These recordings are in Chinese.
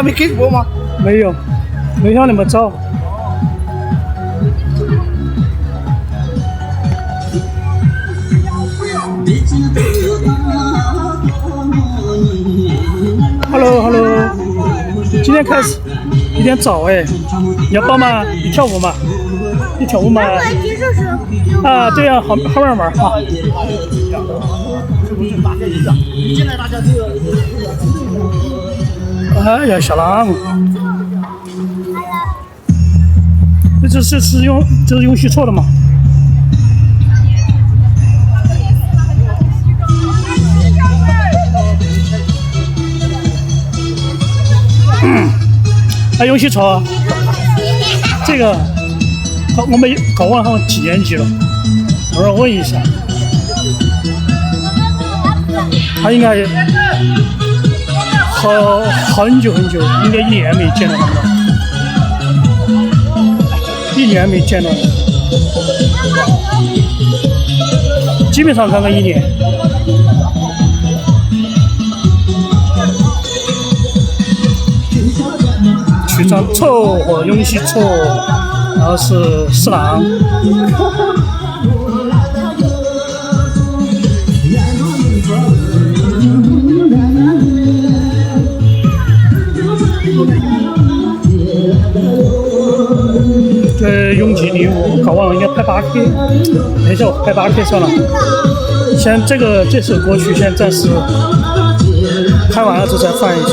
还没给过吗？没有，没像那么早。Hello， 今天开始有点早哎，你要帮忙你跳舞吗？你跳舞吗？啊，对呀，好玩玩啊。哎呀，小狼，这是用虚错的吗？还用虚错？这个我们搞忘了几年级了，我让问一下，他应该很久，应该1年没见到他了，1年没见到了，基本上刚刚1年。曲张臭和永熙臭，然后是四郎。永吉礼物搞完了应该拍8K， 等一下我拍8K 算了。先这首歌曲先暂时拍完了之后再放一下。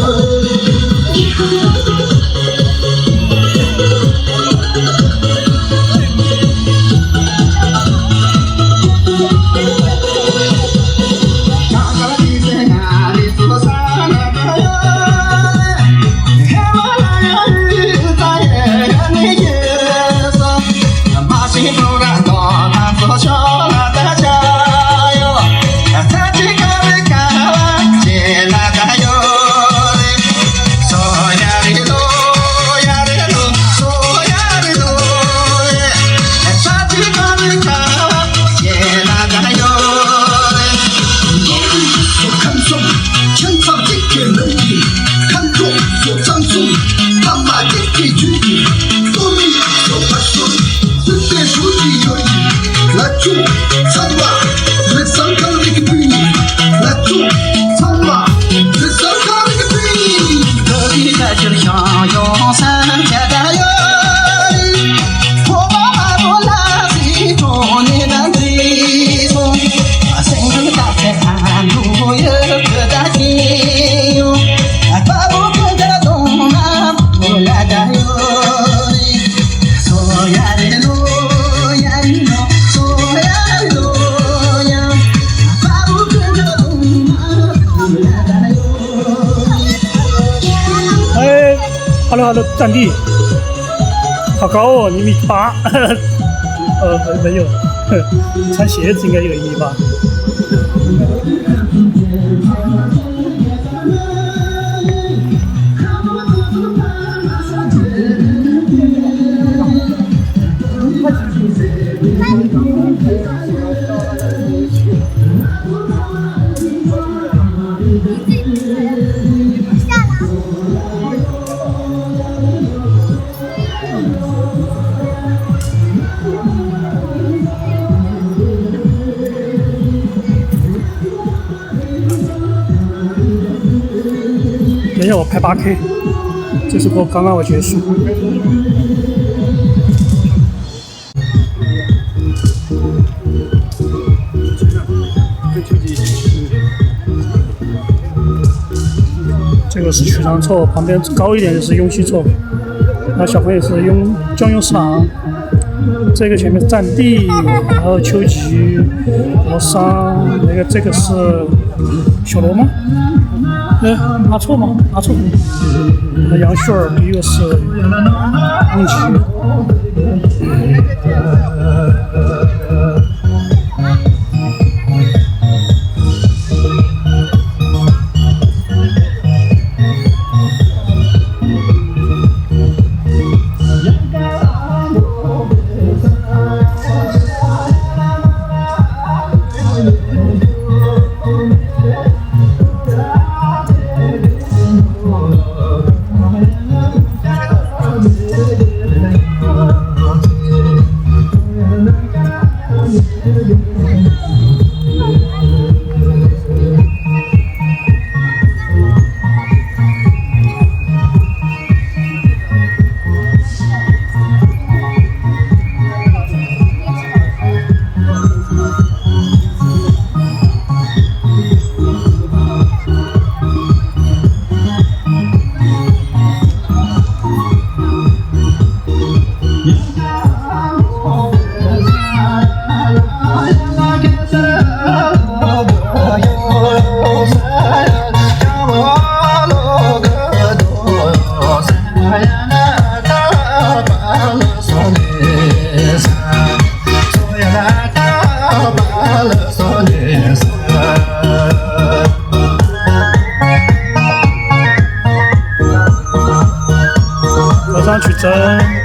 Hello， 战地，好高哦，1.8米。没有，穿鞋子应该有1.8米。等一下我拍8K， 这首歌刚刚我结束。这个是曲张错，旁边高一点就是永熙错，然后小朋友是江永四郎，这个前面是战地，然后秋吉、罗桑，这个是小罗吗？拿错吗？拿错。杨旭儿，第一个是永琪。真。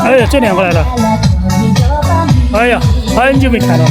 哎呀，这两个来了！哎呀，很久没看了。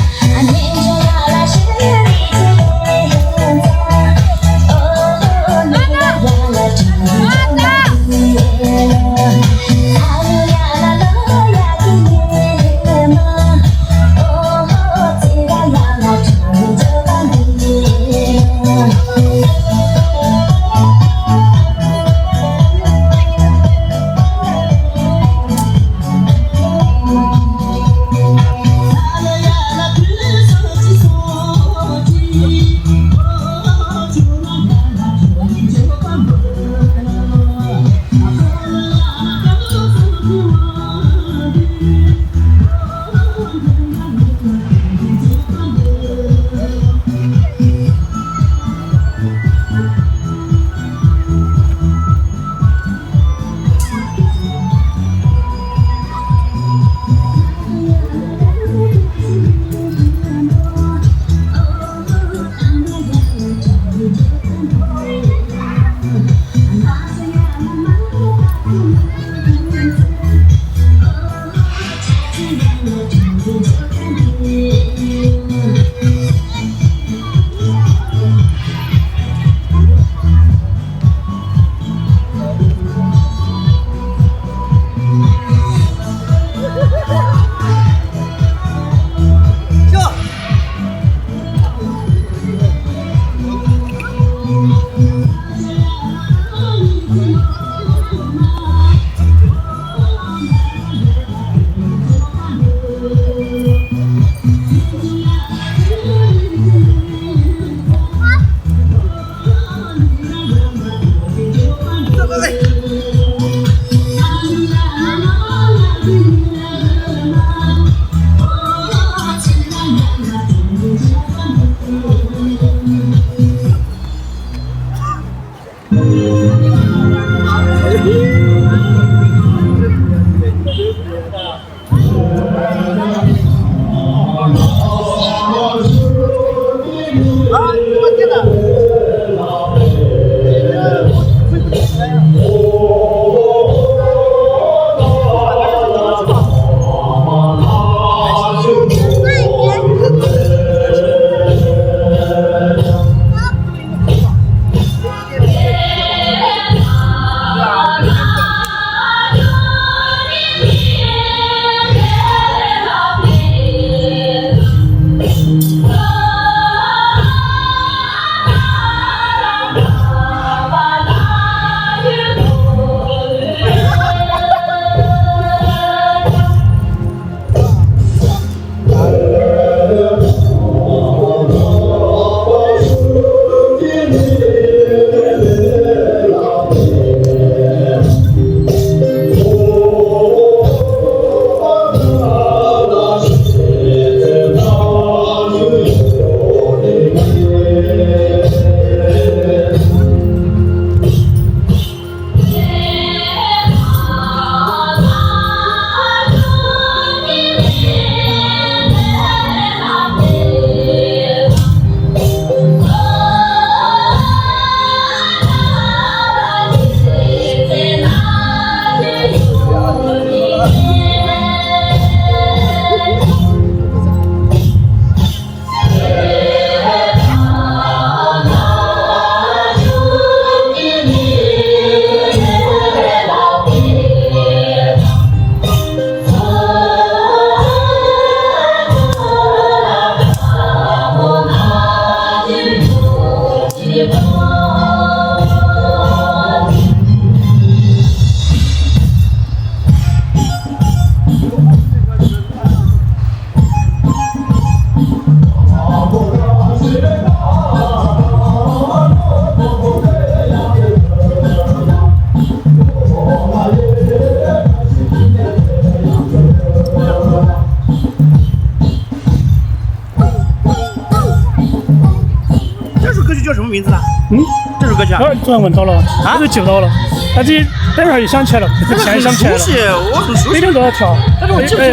这首歌曲啊？突然问到了，我都记不到了。但是等会儿又想起来了，现在想不起来了。我很熟悉，每天都要跳，但是我记不起。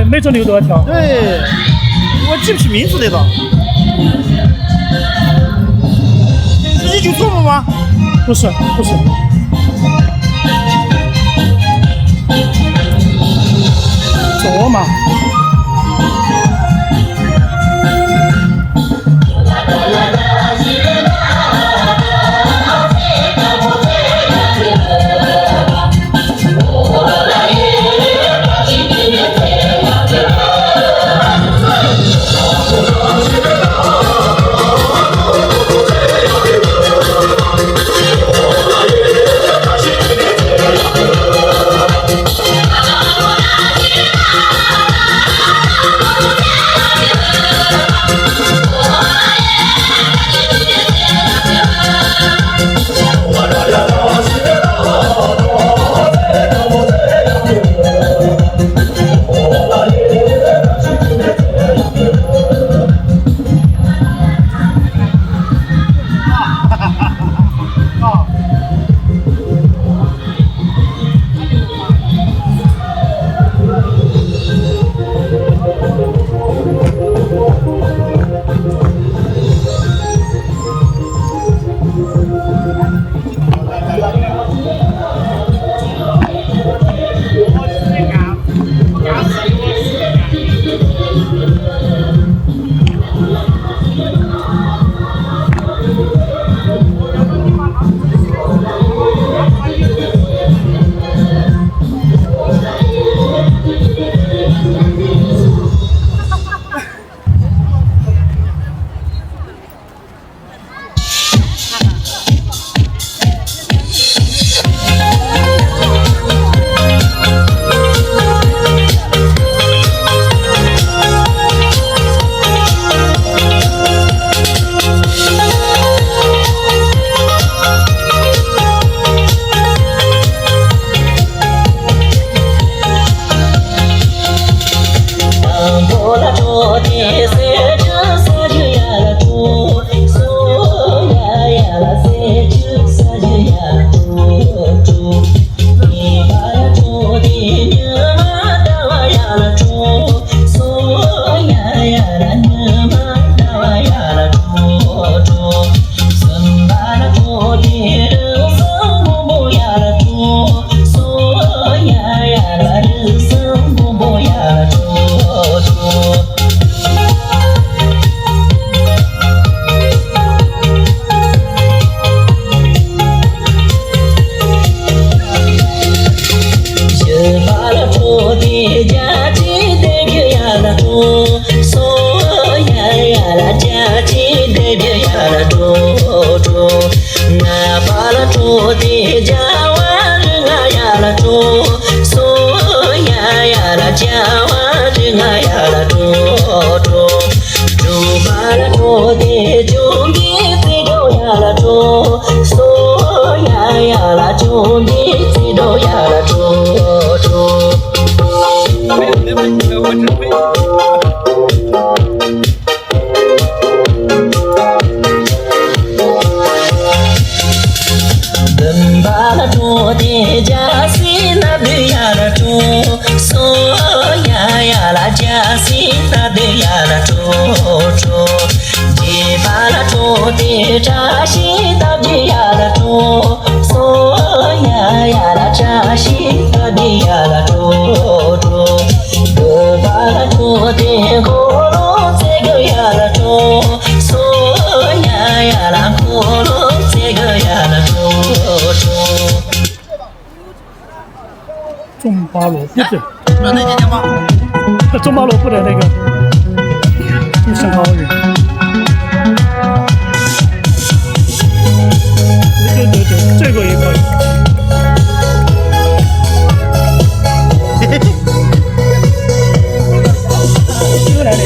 每周六都要跳。对，我记不起名字来的。是一句错误吗？不是。做嘛。中巴罗布的，中巴罗布的那个不是好人。对，这个也可以。这个来的。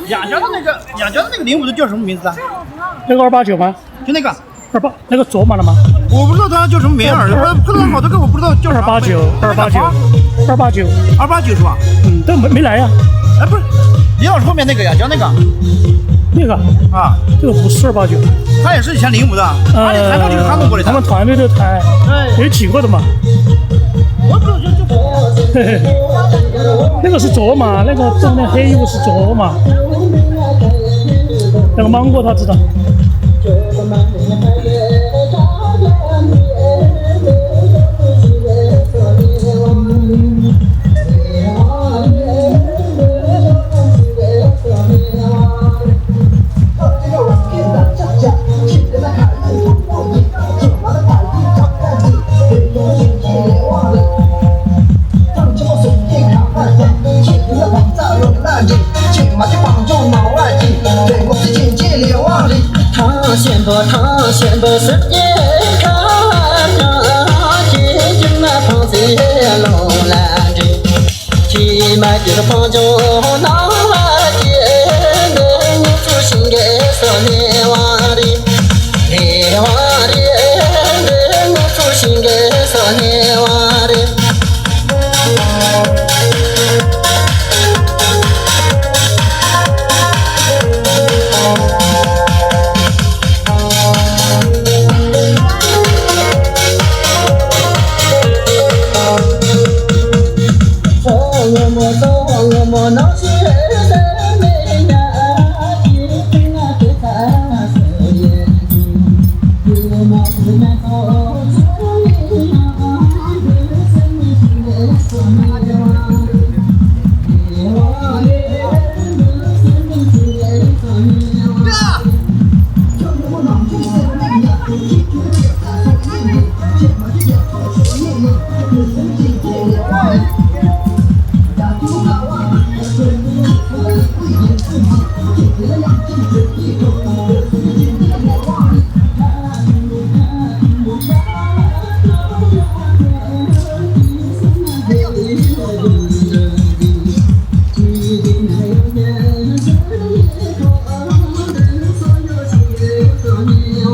亚胶的那个零五的叫什么名字啊？那个289吗？就那个，那个卓玛的吗？我不知道它叫什么名儿，我不知道好多个我不知道叫啥。289是吧？嗯，都没来呀。哎，不是，李老师后面那个亚胶那个啊，这个不是289，他也是以前05的，他的台风就是他弄过来的。他们团队的台有几个的嘛？我不知道就嘿嘿，那个是卓玛，那个正面黑衣服是卓玛，那个芒果他知道。他先把世界看着，结局那放在龙兰的，起码就是放着那件的，我做心的是连王的，连王的，我做心的是连王的。我能是的美呀，天啊对他是眼睛，我们是那个所以呀，生命是所那个，我的生命是所那个。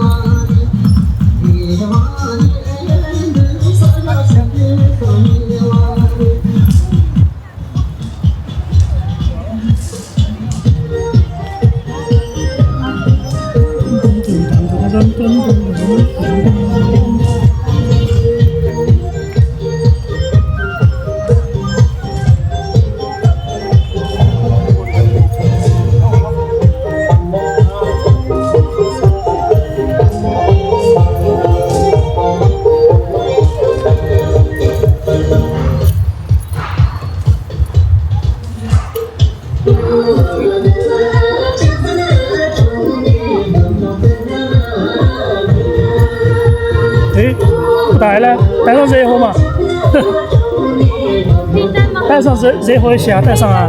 哎，不带了，带上热火嘛。带上热火一下，带上啊。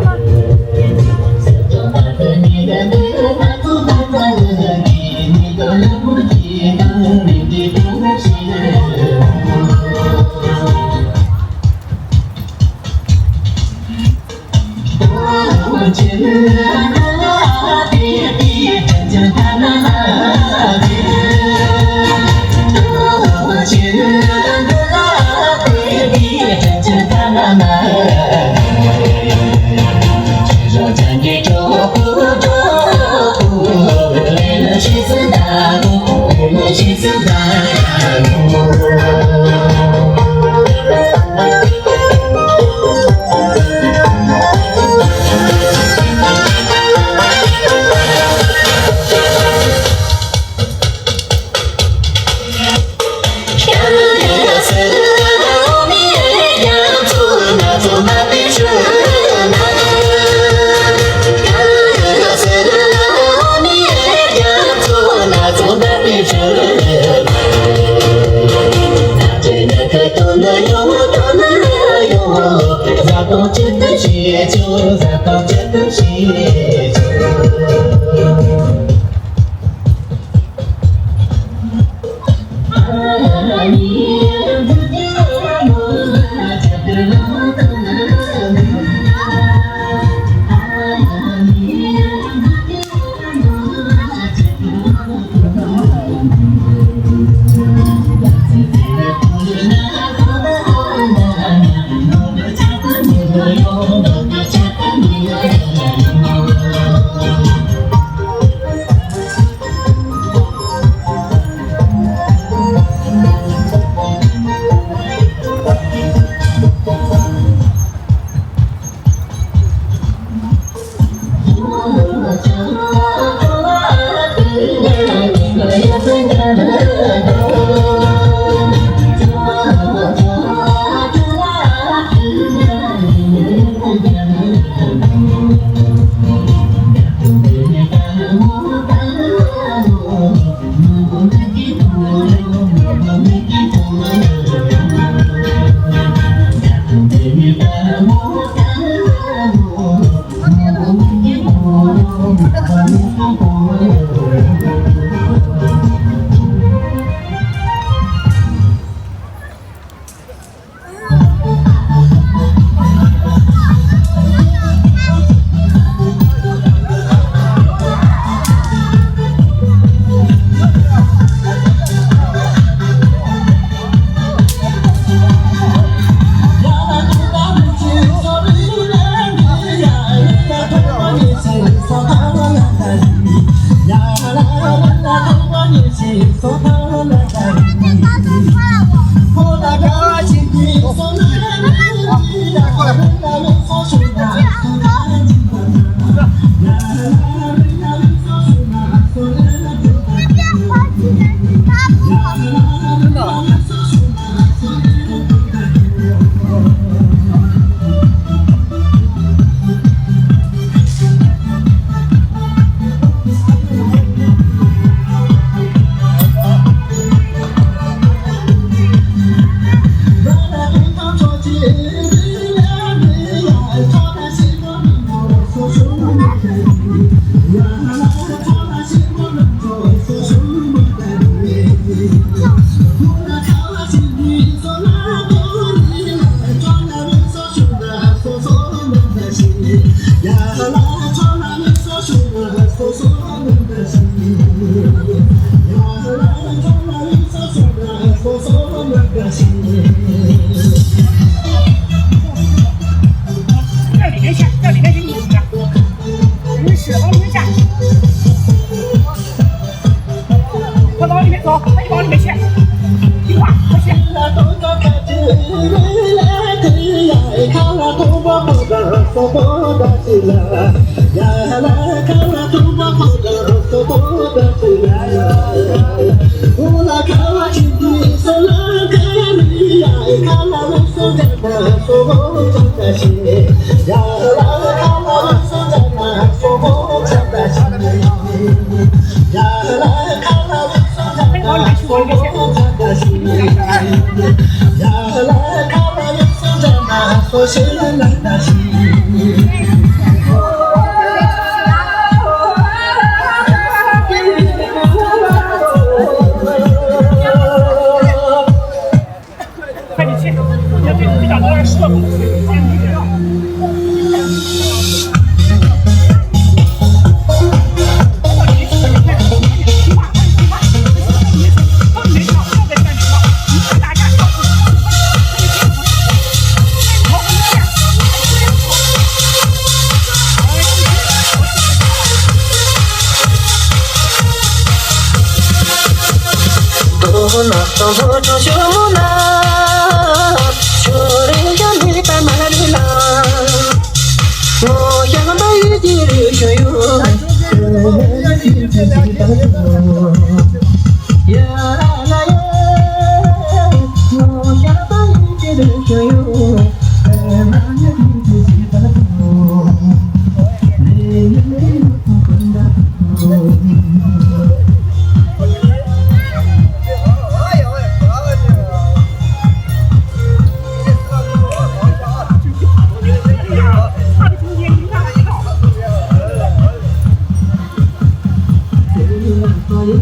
Hãy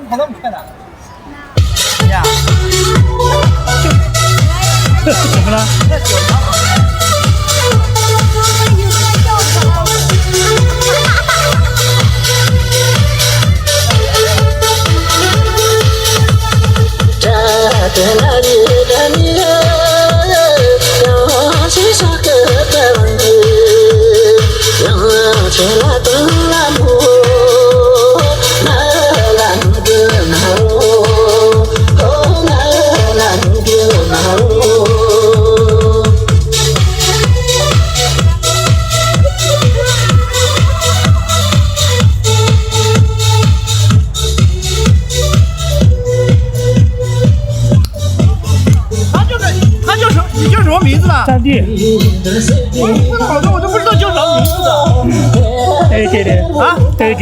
跑那么快的？呀，怎么了？那酒汤。在那里的你，要去啥个的问题？要去那东南部，那南个那路，哦那南个那路。你叫什么名字呢？占地。我好多我都不知道叫啥名字的。对啊，对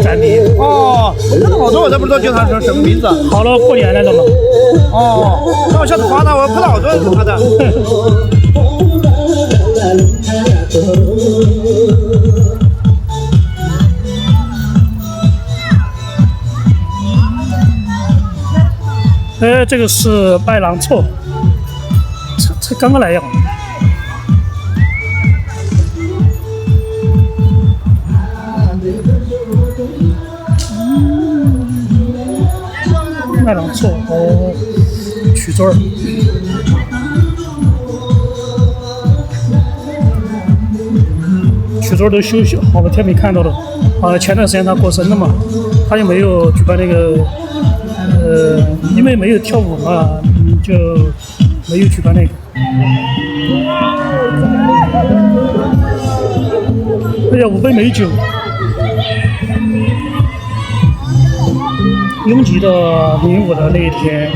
占地。哦，那好多我都不知道叫他什么名字。好了，过年来了嘛。哦，那我下次发他，我碰到好多人他的。这个是麦郎臭。才刚刚来呀！麦郎臭哦，曲嘴儿。曲嘴儿都休息好多天没看到了。前段时间他过生了嘛，他就没有举办那个，因为没有跳舞嘛，就没有举办那个。哎呀，5杯美酒，拥挤的领舞的那一天，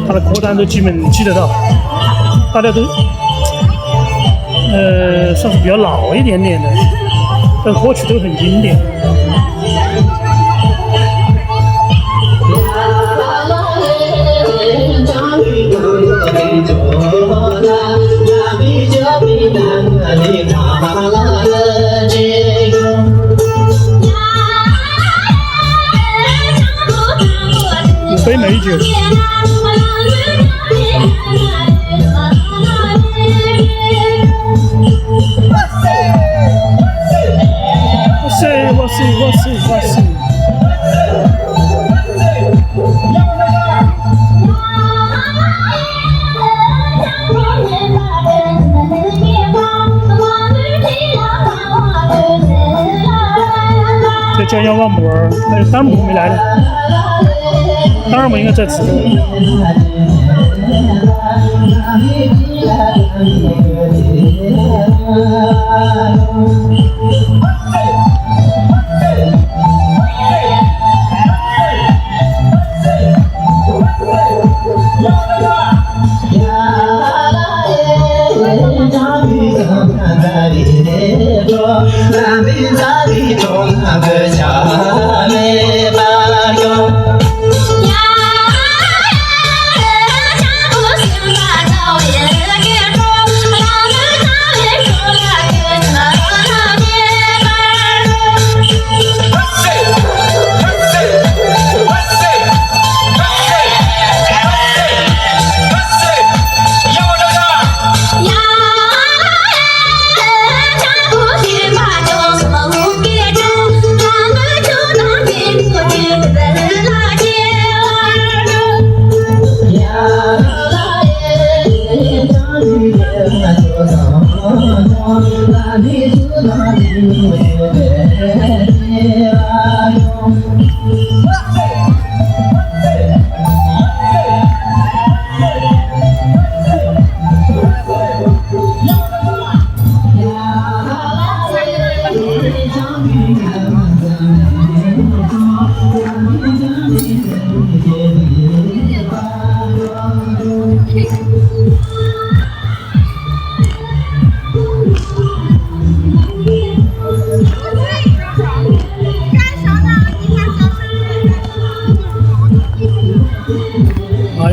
他的歌单都基本记得到，大家都算是比较老一点点的，但歌曲都很经典。5杯美酒。哇塞！这江阳王母儿，那单母没来呢，当然我应该在此。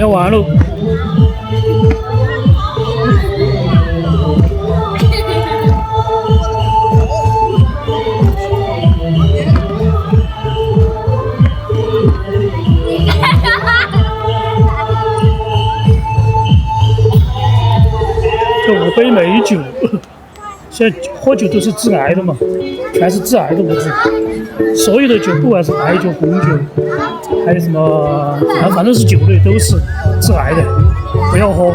要完了。杯美酒。现在喝酒都是致癌的嘛，全是致癌的物质。所有的酒，不管是白酒、红酒，还有什么，反正是酒类都是致癌的，不要喝，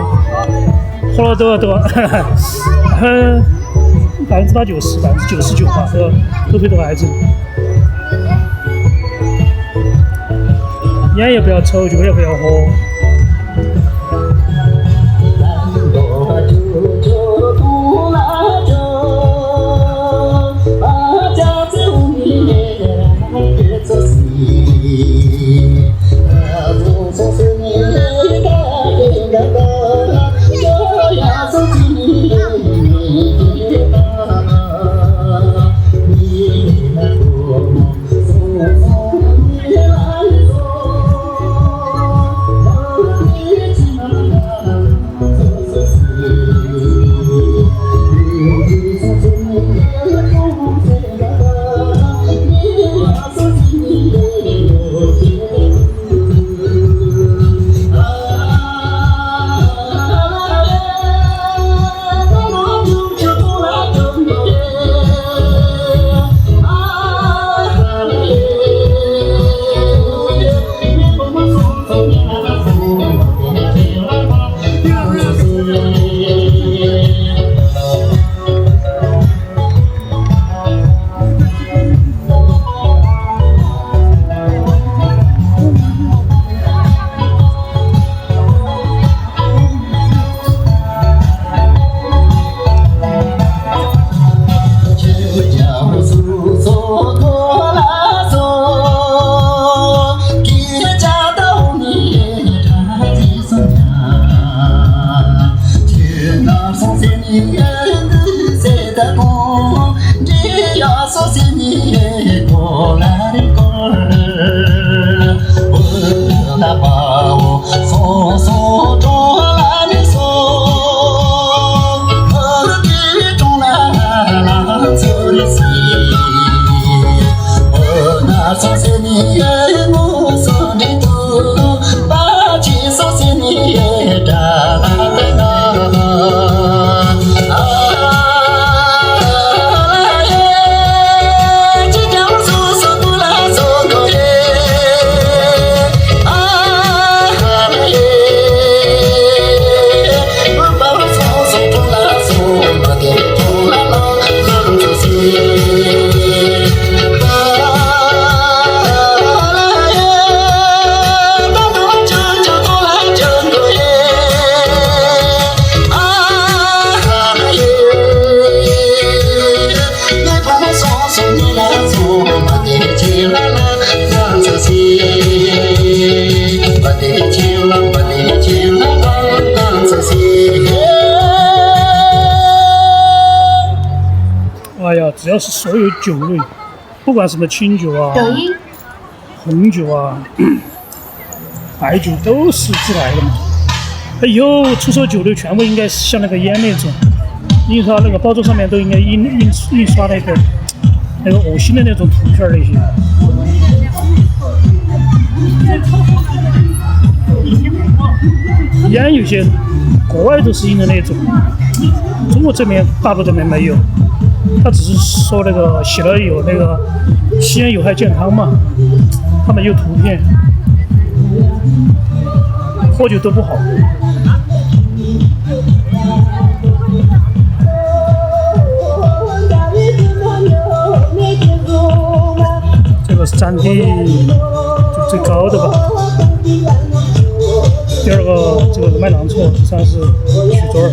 喝了都80%、99%吧，都会得癌症。烟也不要抽，酒也不要喝。哎呀，只要是所有酒类，不管什么清酒啊、红酒啊、白酒，都是致癌的嘛。以后出售酒类全部应该像那个烟那种，印刷那个包装上面都应该印刷那个恶心的那种图片那些。烟有些国外都是印的那种，中国这边大陆这边没有。他只是说那个写了有那个吸烟有害健康嘛，他没有图片，喝酒都不好。这个是占地就最高的吧，第二个这个是麦郎错，第三是曲周儿。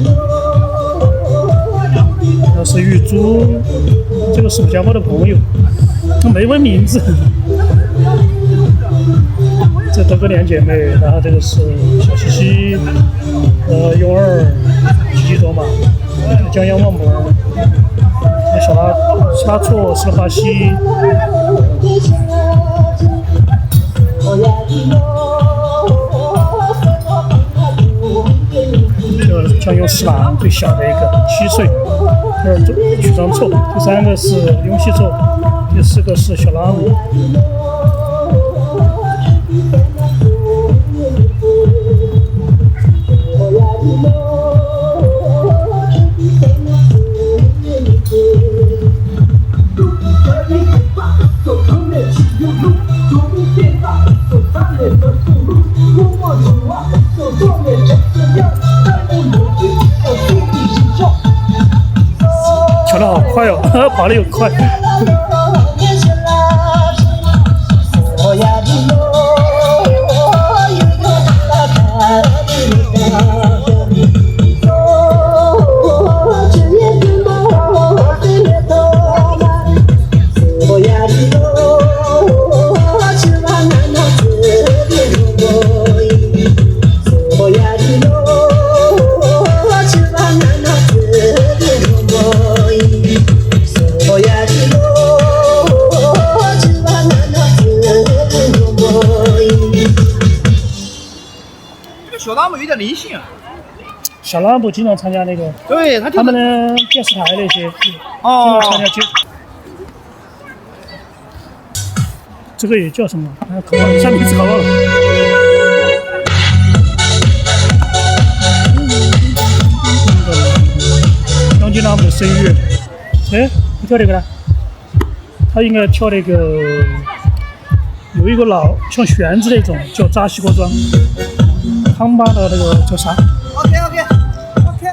那是玉珠，这个是我家猫的朋友，没问名字。这都个两姐妹，然后这个是小西西，勇儿，吉吉多嘛，江央旺姆儿，小拉错是巴西。这个江永四郎最小的一个7岁。第二曲张错，第三个是雍熙错，第四个是小拉姆。快哦，跑得又快。小拉姆有点灵性啊。小拉姆经常参加那个，对他们的电视台那些，哦，参加这个也叫什么？考忘了，下名字考忘了。杨金拉姆的声乐，哎，你跳这个了？他应该跳那个，有一个老像弦子那种叫扎西瓜桩，康巴的那个叫啥 ？OK，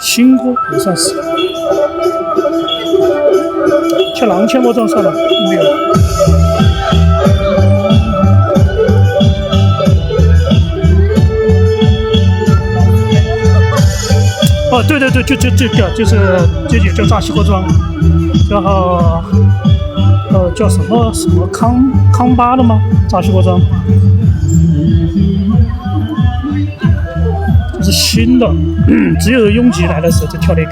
新歌也算是。跳狼千过桩算了，没有。哦，对，就这个，这也叫扎西瓜桩，然后叫什么康巴的吗？扎西瓜桩，这是新的，只有拥挤来的时候才跳那个。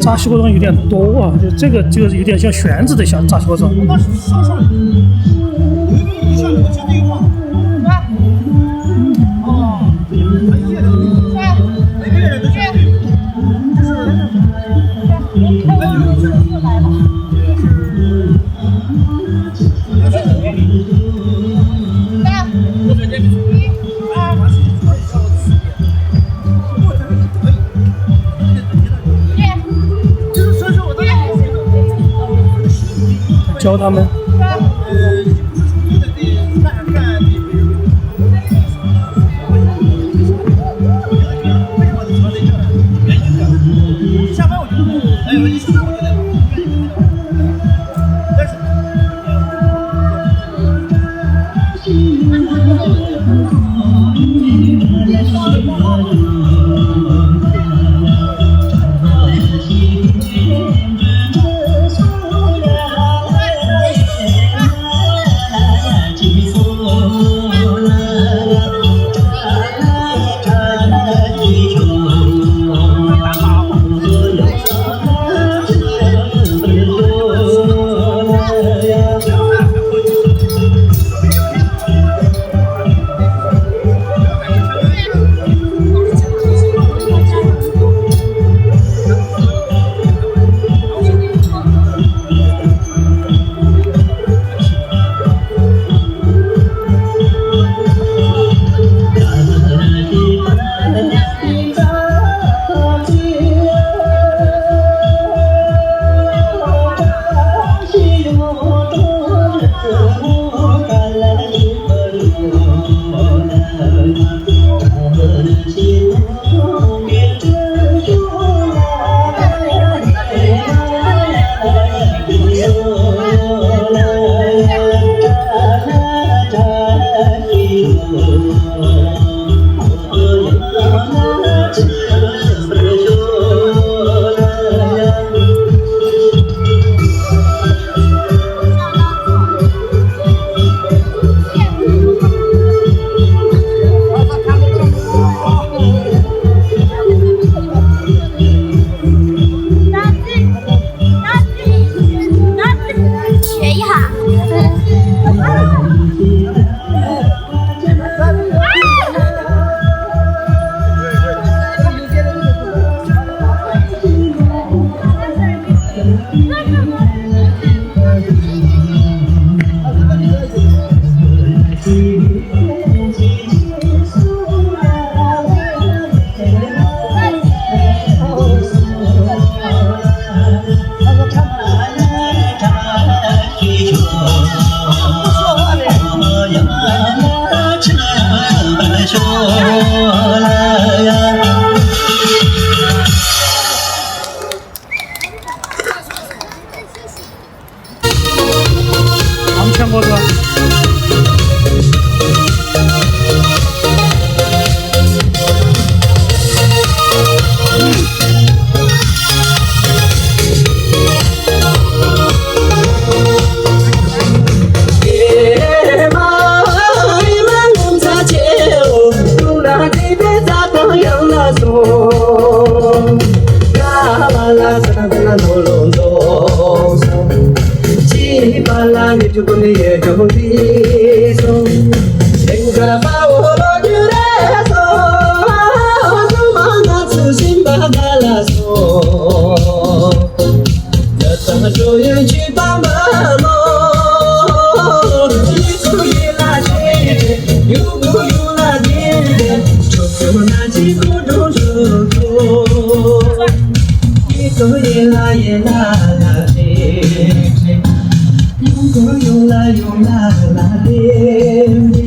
扎西瓜桩有点多啊，就这个有点像弦子的小扎西瓜桩。教他们。下班我就，一下班我就得。但是。巴拉萨巴拉罗罗罗嗦，七巴拉你就不能也就不离嗦，人家把我罗就来嗦，就把那粗心巴巴拉嗦，这咱就要去把门喽，一口一拉切，有不有拉点点，就那几口都是口。又啦又啦啦嘿嘿，又啦又啦啦嘿嘿。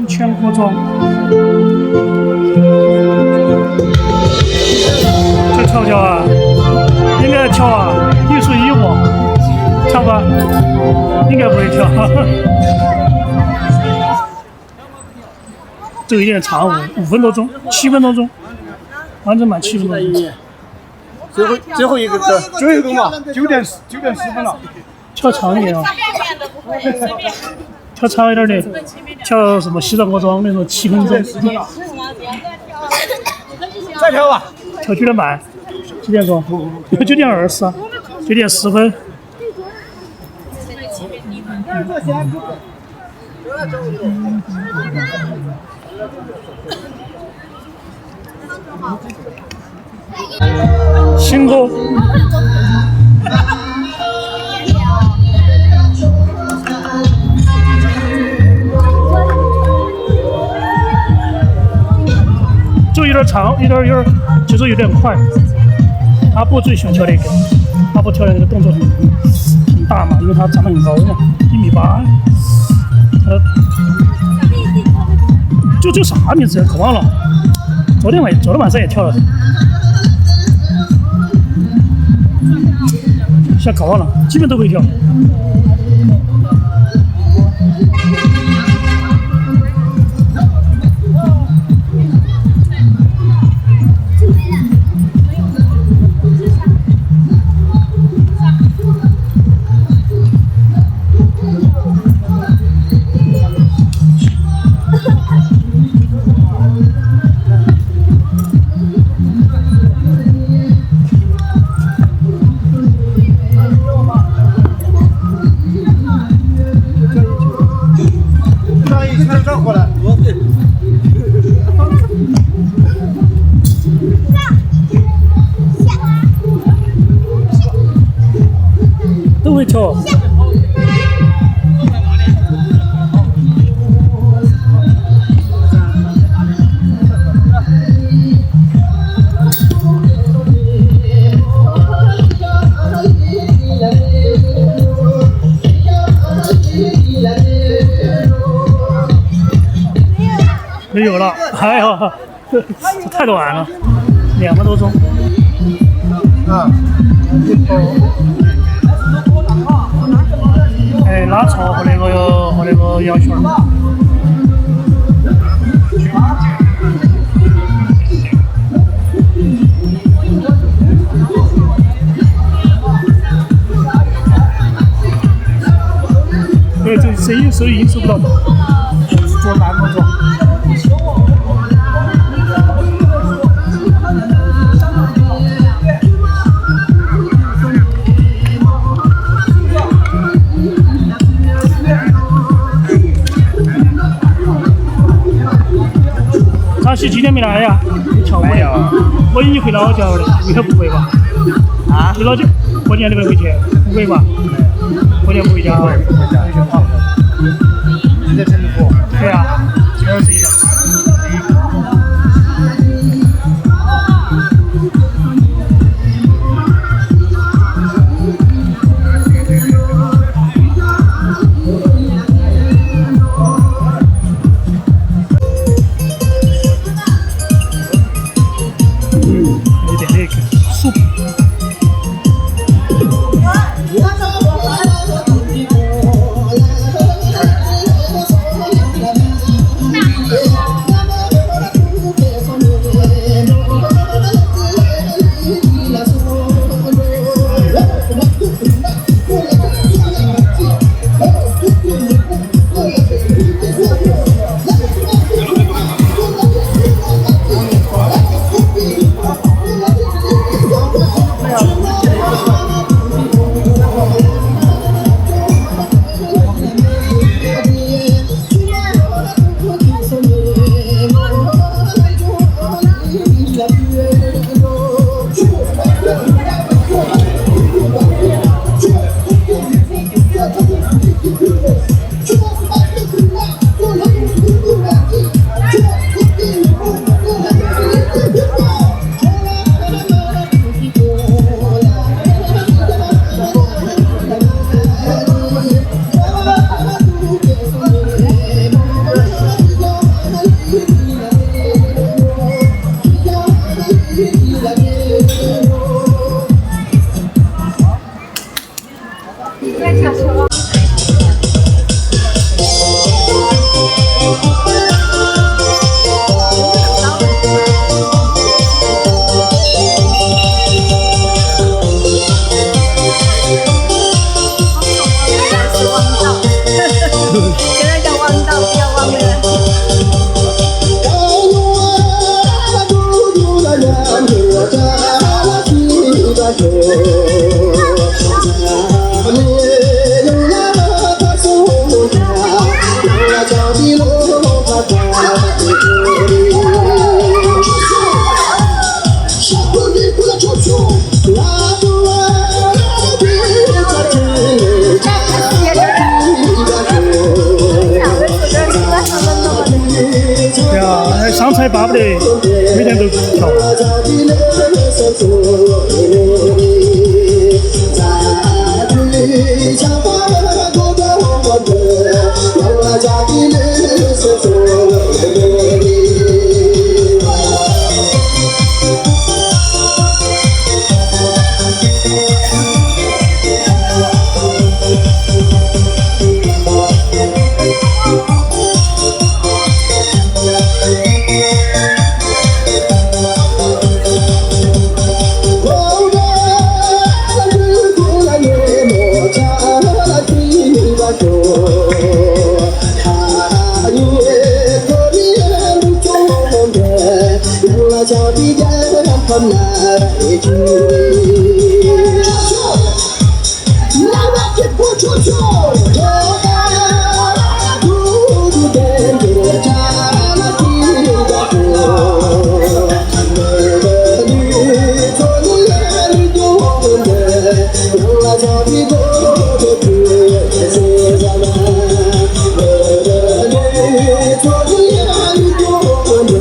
全国装，这跳跳啊，应该跳啊，艺术一舞，跳吧，应该不会跳，这个有点长，5分多钟，7分多钟，完整版7分多钟。最后一个歌，最后一个嘛，9点10分了。跳长一点啊！跳长一点的，跳什么西藏国庄那种7分钟。再跳吧。跳9点半，几点钟？9点20啊，9点10分。新歌。就有点长，有点，节奏有点快。阿波最喜欢跳那个，阿波跳的那个动作很大嘛，因为他长得很高嘛，1.8米。就啥名字？可忘了。昨天晚上也跳了，现在搞忘了，基本都会跳。都会跳。没有了，哎呦，太短了，2分多钟。哎，拉草和那个摇圈。哎，这手语音收不到，做难工作。张希今天没来呀？没有。我以为你回老家的，为啥不回吧？啊？你老家过年你没回去？不回吧？过年不回家？不回家。你在成都？对呀，21了。上菜巴不得每天都跳。很难来去。来吧，别不出去，我把孤独变成扎拉提的歌。女做你眼里有我的，让那家的歌都变成咱们。女做你眼里有我的，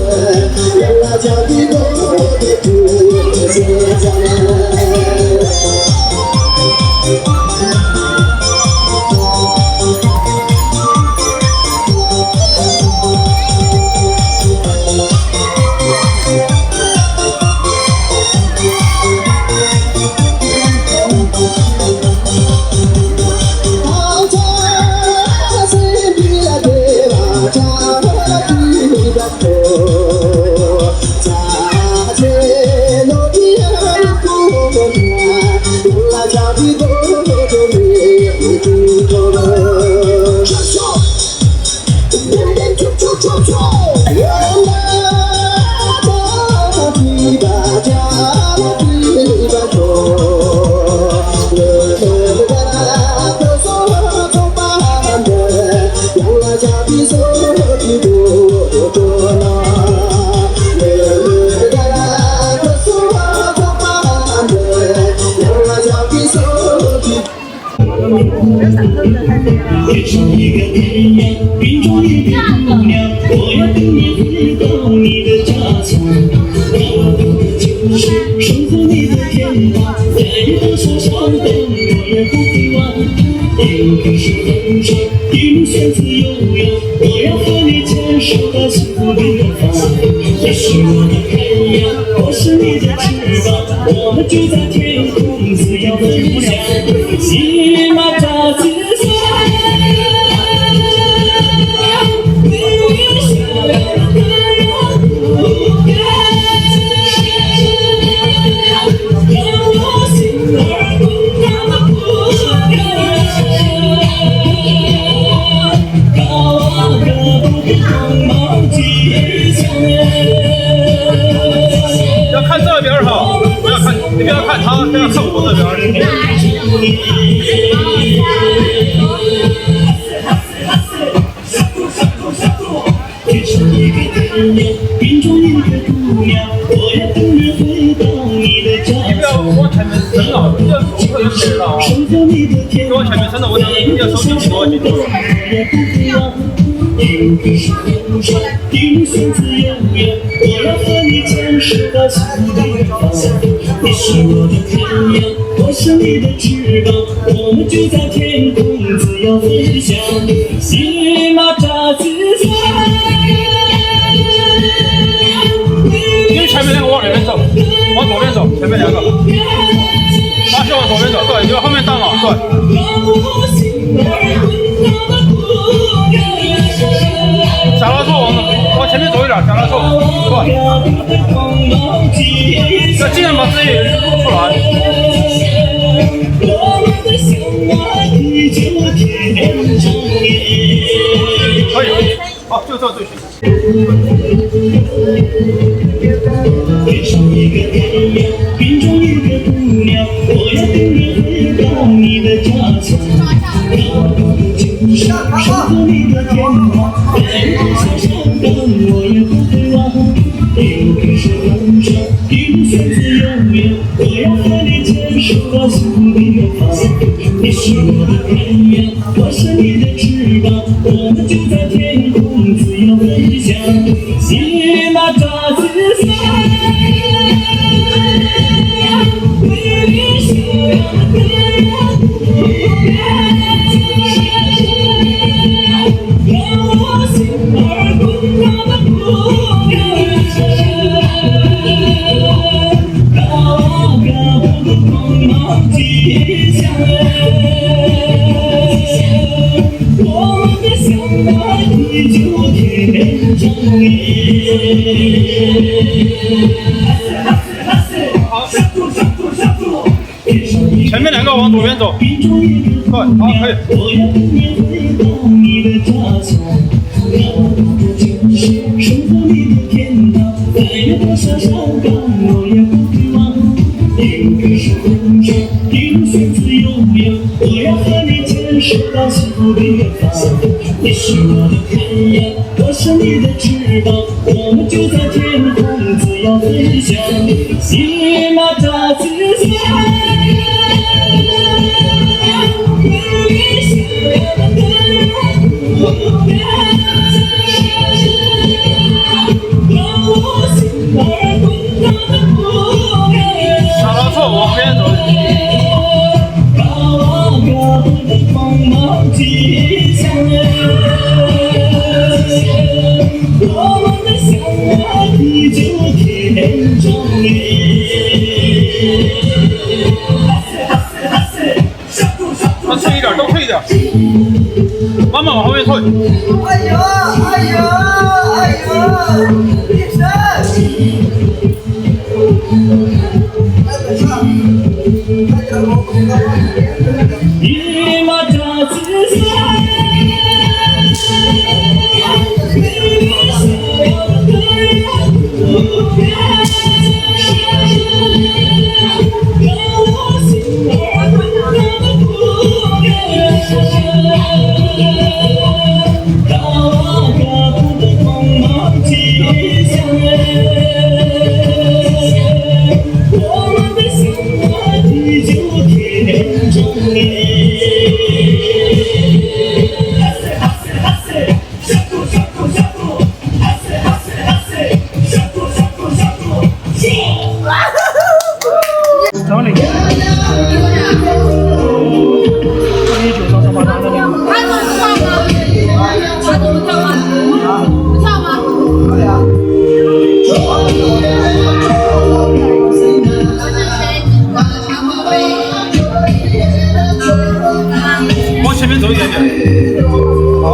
让那家的歌都变成咱们。天上一个太阳，云中一个姑娘，我要等你回到你的家乡。高高的就是守护你的天堂，再有多少伤痕我也不会忘。一个是风筝，一路旋自悠悠，我要和你牵手到幸福的远方。你是我的太阳，我是你的翅膀，我们就在天空自由飞翔。骑马扎自要看这边哈，不要看，你不要看他，不要看我这边。天上一个太阳，云中一个姑娘，我要等你回到你的家乡。你不要往前面伸啊，你要不可以伸了啊！你往前面伸了，我你要手机多紧张了。一个是风筝，一路旋自悠悠，我要和你牵手到幸福的远方。你是我的太阳，我是你的翅膀，我们就在天空自由飞翔。骑马扎自因为前面两个往那边走，往左边走，前面两个，马上往左边走，对，你往后面荡啊，对。小拉错往前面走一点，小拉错，对。要尽量把自己出来。可以，好，就这就行。天上一个太阳，云中一个姑娘，我要等你回到你的家乡。高高的就是守护你的天堂，再有多少伤痕我也不会忘。一个是风筝，一路旋自悠悠，我要和你牵手到幸福的远方。你是我的太阳，我是你的翅膀，我们就在天空自由飞翔。骑马扎自前面两个往左边走，对，好，可以。我要等你回到你的家乡，高高的就是守护你的天堂，再有别多少伤感，我也不渴望。应该是红尘，一路随自由样，我要和你牵手到幸福的远方。你是我的太阳，我是你的翅膀，我们就在天空自由飞翔。喜马扎自在。打到错，往边走。高高的光芒激响，我们的相爱地久天长。再退一点，都退一点，慢慢往后面退。哎呦，哎呦，哎呦，医生！一马扎自在，张磊，19张上把他的那个。他怎么跳吗？他怎么跳吗？不跳吗？往前面走一点点。好。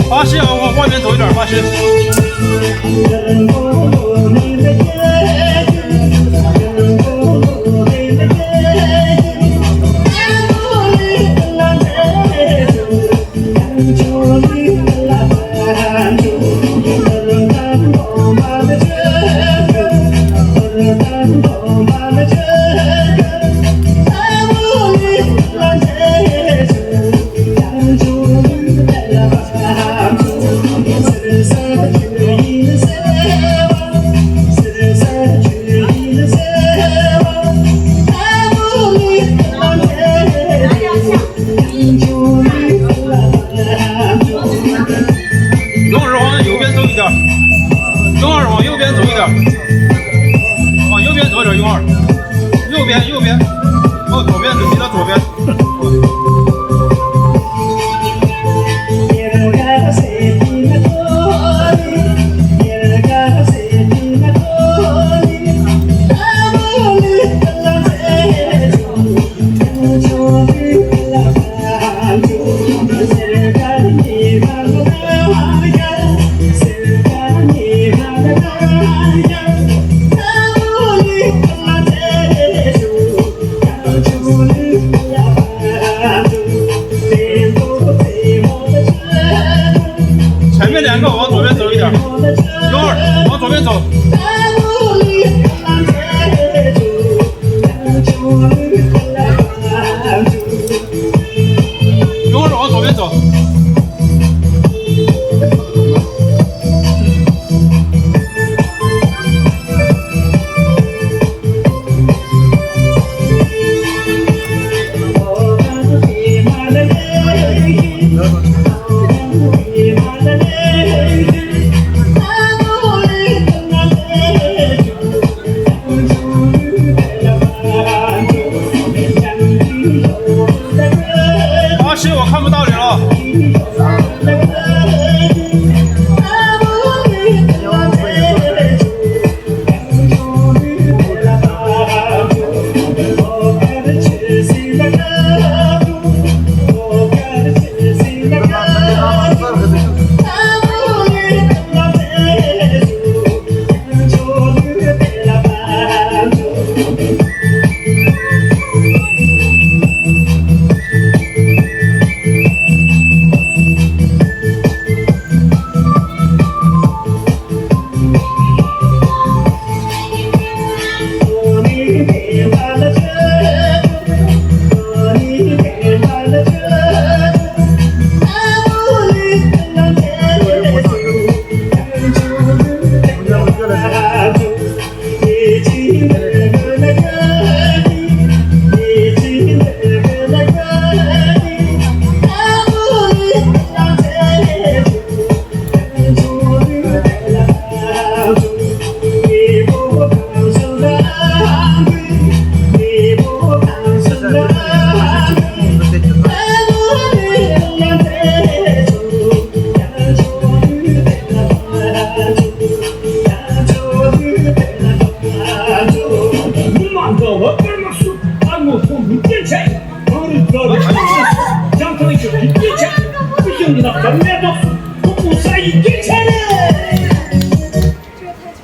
巴西啊，往外面走一点，巴西。勇儿往右边走一点，勇儿往右边走一点，往右边走一点，勇儿，右边，哦，左边，你到左边。点，勇儿往左边走。勇儿往左边走。87，我看不到你了。将成一个比别强，不行的很美。